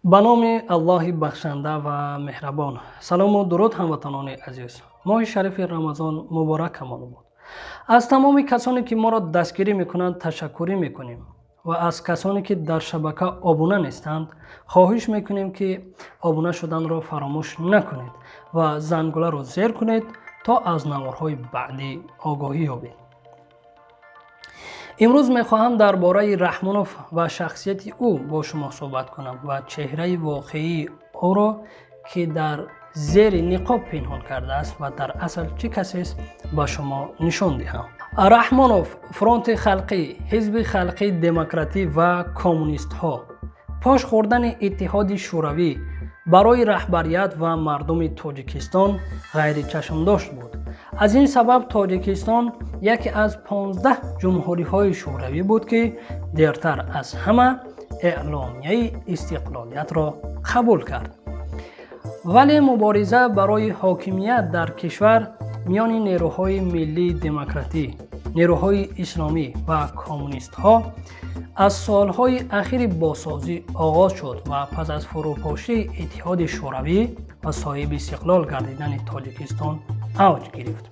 به نام الله بخشنده و مهربان. سلام و درود هموطنان عزیز. ماه شریف رمضان مبارکمان بود. از تمام کسانی که ما را دستگیری میکنند تشکر میکنیم و از کسانی که در شبکه آبونه نیستند خواهش میکنیم که آبونه شدن را فراموش نکنید و زنگوله را زیر کنید تا از نوارهای بعدی آگاهی یابید. امروز میخواهم درباره رحمانوف و شخصیت او با شما صحبت کنم و چهره واقعی او را که در زیر ниқоб پنهان کرده است و در اصل چه کسی است به شما نشان دهم. رحمانوف فرانت خلقی، حزب خلقی دموکراتی و کمونیست ها پاش خوردن اتحاد شوروی برای رهبریت و مردم تاجیکستان غیر چشمداشت بود. از این سبب تاجیکستان یکی از 15 جمهوری های شوروی بود که دیرتر از همه اعلامیه استقلالیت را قبول کرد. ولی مبارزه برای حاکمیت در کشور میان نیروهای ملی دموکراتی، نیروهای اسلامی و کمونیست ها از سالهای اخیر بازسازی آغاز شد و پس از فروپاشی اتحاد شوروی و صاحب استقلال گردیدن تاجیکستان اوج گرفت.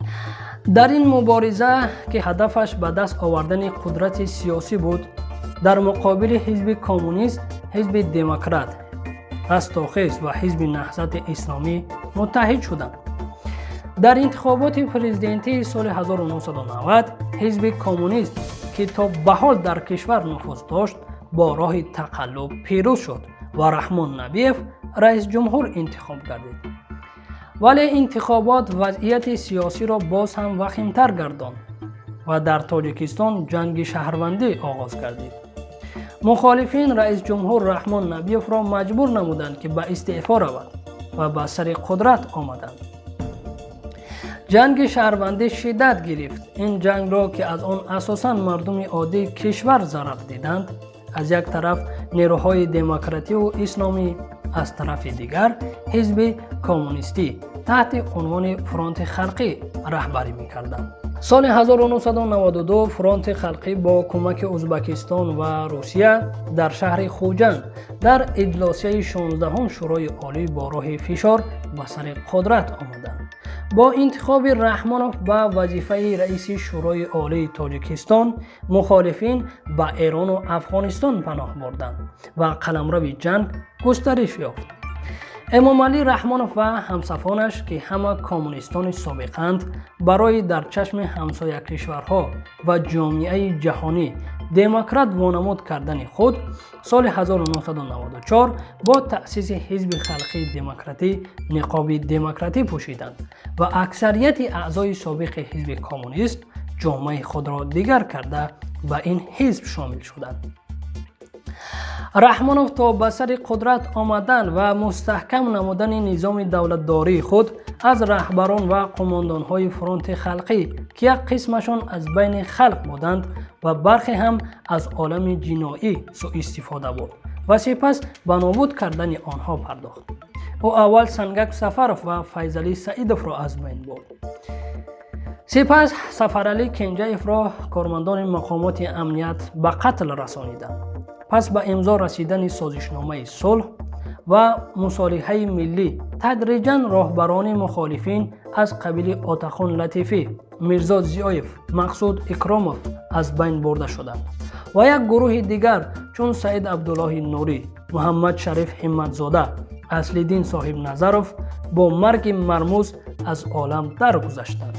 در این مبارزه که هدفش به دست آوردن قدرت سیاسی بود، در مقابل حزب کمونیست، حزب دموکرات، رستاخیز و حزب نهضت اسلامی متحد شدند. در انتخابات پرزیدنتی سال 1990 حزب کمونیست که تا به حال در کشور نفوذ داشت با راه تقلب پیروز شد و رحمان نبیف رئیس جمهور انتخاب گردید. ولی انتخابات وضعیت سیاسی را باز هم وخیمتر گرداند و در تاجیکستان جنگ شهروندی آغاز گردید. مخالفین رئیس جمهور رحمان نبیف را مجبور نمودند که به استعفا رود و به سر قدرت آمدند. جنگ شهروندی شدت گرفت. این جنگ را که از آن اساساً مردم عادی کشور ضرر دیدند، از یک طرف نیروهای دموکراتی و اسلامی، از طرف دیگر حزب کمونیستی تحت عنوان فرانت خلقی رهبری می‌کردند. سال 1992 فرانت خلقی با کمک ازبکستان و روسیه در شهر خوجند در اجلاسیه 16 شورای عالی با راه فشار به سر قدرت آمدند. با انتخاب رحمانوف به وظیفه رئیس شورای عالی تاجیکستان، مخالفین به ایران و افغانستان پناه بردند و قلمرو جنگ گسترش یافت. امام علی رحمانوف و همصفانش که همه کمونیستان سابقند برای در چشم همسایه کشورها و جامعه جهانی دموکرات وانمود کردن خود سال 1994 با تأسیس حزب خلقی دموکراتی ниқоби دموکراتی پوشیدند و اکثریت اعضای سابق حزب کمونیست جامعه خود را دیگر کرده به این حزب شامل شدند. رحمانوف تا به سر قدرت آمدن و مستحکم نمودن نظام دولتداری خود از رهبران و قماندانهای فرانت خلقی که یک قسمشان از بین خلق بودند و برخی هم از عالم جنایی سوء استفاده بود و سپس به نابود کردن آنها پرداخت. او اول سنگک سفرف و فیضعلی سعیدف را از بین برد. سپس سفرعلی کنجیف را کارمندان مقامات امنیت به قتل رسانیدند. پس به امضا رسیدن سازشنامه صلح و مصالحه ملی تدریجاً راهبران مخالفین از قبیل آتاخان لطیفی، میرزا ضیایف، مقصود اکراموف از بین برده شدند و یک گروه دیگر چون سعید عبدالله نوری، محمد شریف همتزاده، اصل‌الدین صاحب نظرف با مرگ مرموز از عالم درگذشتند.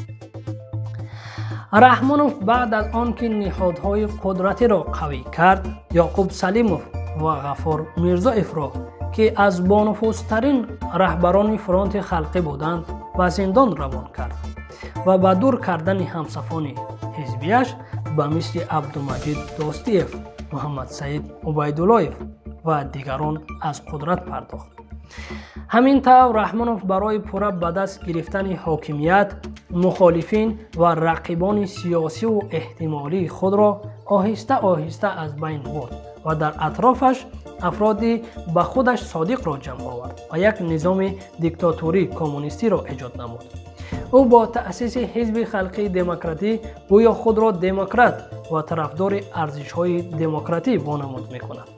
رحمانوف بعد از آنکه نهادهای قدرتی را قوی کرد، یعقوب سلیموف و غفار میرزایف را که از بانفوذترین رهبران فرانت خلقی بودند به زندان روان کرد و به دور کردن همصفان حزبیش به مثل عبدالمجید داستیف، محمد سعید عبیداللهیف و دیگران از قدرت پرداخت. همین طور رحمانوف برای پورا به دست گرفتن حاکمیت مخالفین و رقیبان سیاسی و احتمالی خود را آهسته آهسته از بین برد و در اطرافش افرادی به خودش صادق را جمع آورد و یک نظام دیکتاتوری کمونیستی را ایجاد نمود. او با تأسیس حزب خلقی دموکراتی گویا خود را دموکرات و طرفدار ارزش‌های دموکراتی وانمود می‌کند.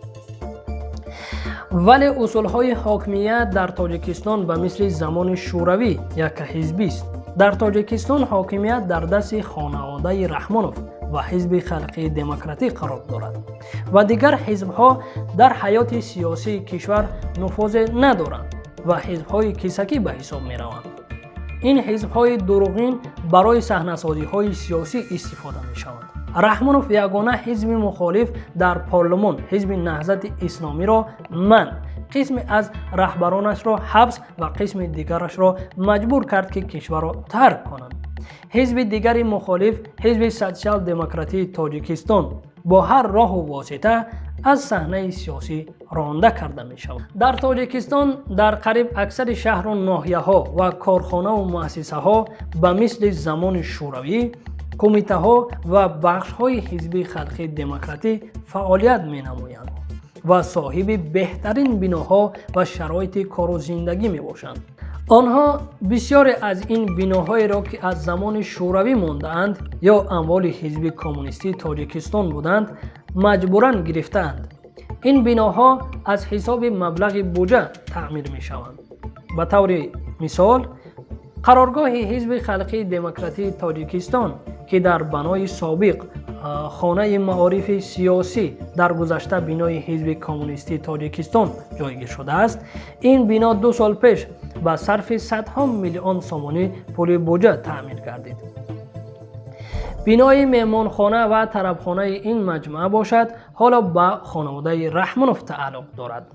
ولی اصولهای حاکمیت در تاجیکستان به مثل زمان شوروی یک حزبی است. در تاجیکستان حاکمیت در دست خانواده رحمانوف و حزب خلقی دموکراتی قرار دارد و دیگر حزبها در حیات سیاسی کشور نفوذ ندارند و حزبهای کیسکی به حساب می روند. این حزبهای دروغین برای صحنه‌سازی‌های سیاسی استفاده می شوند. رحمانوف یگانه حزب مخالف در پارلمان حزب نهضت اسلامی را قسم از رهبرانش را حبس و قسم دیگرش را مجبور کرد که کشور را ترک کنند. حزب دیگر مخالف حزب سوسیال دموکراتی تاجیکستان با هر راه و واسطه از صحنه سیاسی رانده کرده می شود. در تاجیکستان در قریب اکثر شهر و ناحیه ها و کارخانه و مؤسسه ها به مثل زمان شوروی کمیته ها و بخش های حزب خلقی دموکراتی فعالیت می نمایند و صاحب بهترین بناها و شرایط کار و زندگی می باشند. آنها بسیاری از این بناهایی را که از زمان شوروی مانده اند یا اموال حزب کمونیستی تاجیکستان بودند مجبوراً گرفتند. این بناها از حساب مبلغ بودجه تعمیر می شوند. به طور مثال قرارگاه حزب خلقی دموکراتی تاجیکستان که در بنای سابق خانه معارف سیاسی در گذشته بنای حزب کمونیستی تاجیکستان جایگیر شده است، این بنا 2 سال پیش با صرف صدها میلیون سومانی پول بودجه تعمیر گردید. بنای مهمانخانه و طربخانه این مجموعه باشد حالا به خانواده رحمانوف تعلق دارد.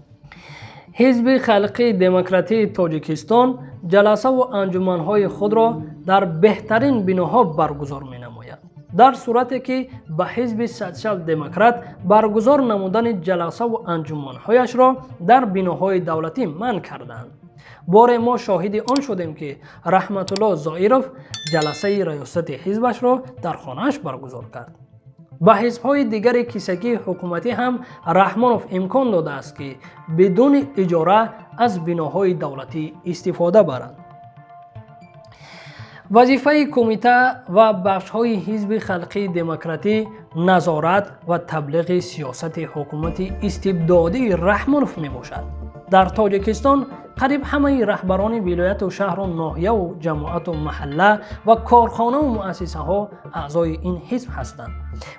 حزب خلقی دموکراتی تاجیکستان جلسه و انجمنهای خود را در بهترین بناها برگزار می نماید. در صورتی که به حزب سوسیال دموکرات برگزار نمودن جلسه و انجمنهایش را در بناهای دولتی منع کردند. بار ما شاهد آن شدیم که رحمت الله زائیروف جلسه ریاست حزبش را در خانه‌اش برگزار کرد. به حزب‌های دیگر کیسکی حکومتی هم رحمانوف امکان داده است که بدون اجاره از بناهای دولتی استفاده برند. وظیفه کمیته و بخش‌های حزب خلقی دموکراتی نظارت و تبلیغ سیاست حکومت استبدادی رحمانوف می باشد. در تاجیکستان قریب همه رهبران ولایت و شهر و ناحیه و جماعت و محله و کارخانه و مؤسسه ها اعضای این حزب هستند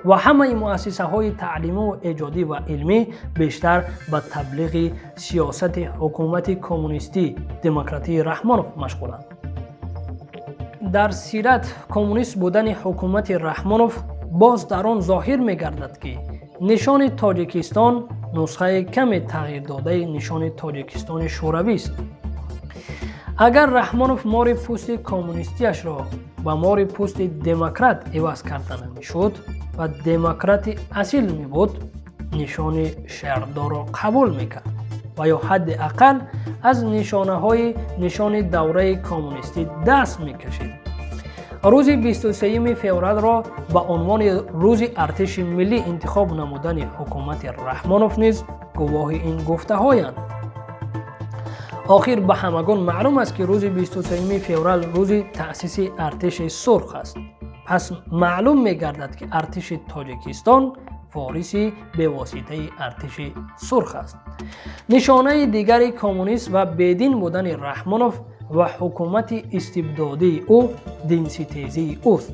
و همه مؤسسه های تعلیمی و ایجادی و علمی بیشتر به تبلیغ سیاست حکومت کمونیستی دموکراتی رحمانوف مشغولند. در سیرت کمونیست بودن حکومت رحمانوف باز در آن ظاهر می گردد که نشان تاجیکستان نسخه کم تغییر داده نشان تاجیکستان شوروی است. اگر رحمانوف مار پوست کمونیستیش را با مار پوست دموکرات عوض کرده نمیشد و دموکرات اصیل می بود، نشان شهردار را قبول میکرد و یا حداقل از نشان دوره کمونیستی دست میکشید. روز 23 فوریه را به عنوان روز ارتش ملی انتخاب نمودن حکومت رحمانوف نیز گواه این گفته‌هایند. آخر به همگان معلوم است که روز 23 فوریه روز تأسیس ارتش سرخ است. پس معلوم می‌گردد که ارتش تاجیکستان وارثی به واسطه ارتش سرخ است. نشانه دیگر کمونیست و بدین بودن رحمانوف و حکومت استبدادی او دینسیتیزی اوست.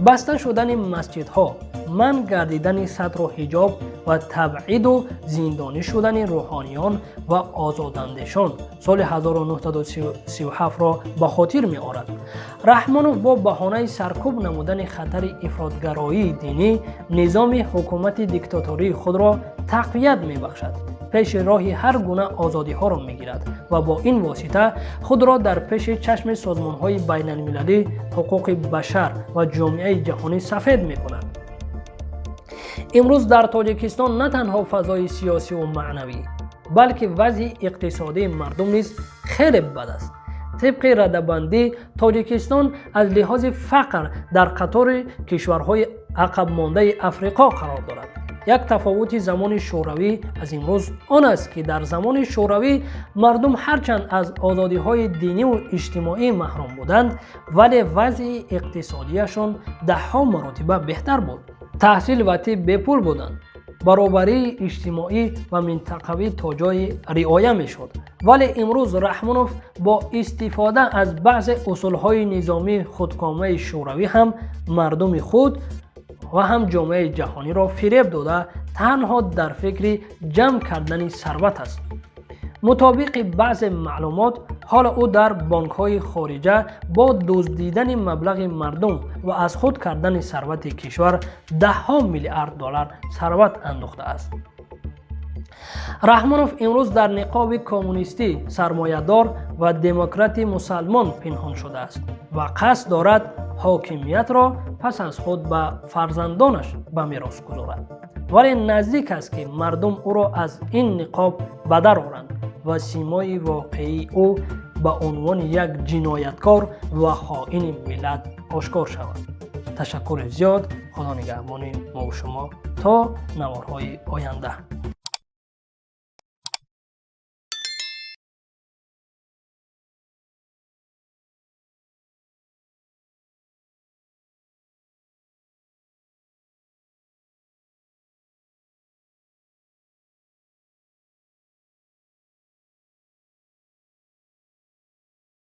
بسته شدن مسجدها، منع گردیدن ستر و حجاب و تبعید و زندانی شدن روحانیان و آزاداندیشان سال 1937 را به خاطر می آورد. رحمانوف با بهانه سرکوب نمودن خطر افراطگرایی دینی نظام حکومت دیکتاتوری خود را تقویت می بخشد. پیش راهی هر گونه آزادی ها را می گیرد و با این واسطه خود را در پیش چشم سازمان های بین المللی حقوق بشر و جامعه جهانی سفید می کند. امروز در تاجیکستان نه تنها فضای سیاسی و معنوی بلکه وضع اقتصادی مردم نیز خیلی بد است. طبق رده‌بندی تاجیکستان از لحاظ فقر در قطار کشورهای عقب مانده افریقا قرار دارد. یک تفاوت زمان شوروی از امروز آن است که در زمان شوروی مردم هرچند از آزادی‌های دینی و اجتماعی محروم بودند ولی وضع اقتصادیشان 10 مراتب بهتر بود. تحصیل و طب بپول بودند. баробарии иҷтимоӣ ва минтақавӣ то ҷое риоя мешуд. вале имрӯз раҳмонов бо истифода аз баъзе усулҳои низомии худкомаи шӯравӣ ҳам мардуми худ ва ҳам ҷомеаи ҷаҳониро фиреб дода танҳо дар фикри ҷамъ кардани сарват аст. мутобиқи баъзе маълумот ҳоло ӯ дар бонкҳои хориҷа бо дуздидани маблағи мардум ва аз худ кардани сарвати кишвар даҳҳо миллиард доллар сарват андохтааст. раҳмонов имрӯз дар ниқоби коммунисти сармоядор ва демократи мусалмон пинҳон шудааст ва қасд дорад ҳокимиятро пас аз худ ба фарзандонаш ба мерос гузорад. вале наздик аст ки мардум ӯро аз ин ниқоб бадар оранд ва симои воқеии ӯ ба унвони як ҷинояткор ва хоини миллат ошкор шавад. ташаккури зиёд. худо нигаҳбони мо шумо то наворҳои оянда.